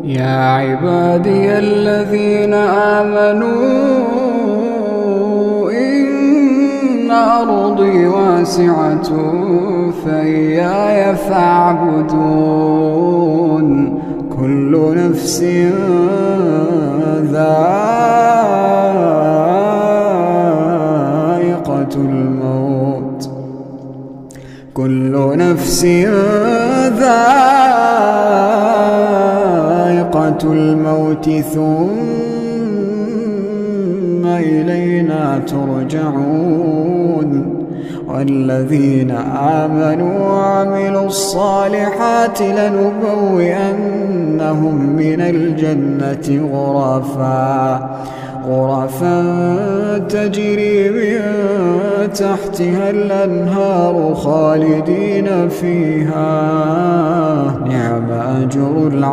يا عبادي الذين آمنوا إن أرضي واسعة فإياي فاعبدون كل نفس ذائقة الموت كل نفس ذائقة الموت ثم إلينا ترجعون والذين آمنوا وعملوا الصالحات لنبوئنهم من الجنة غرفا تجري من تحتها الأنهار خالدين فيها نعم أجر العاملين.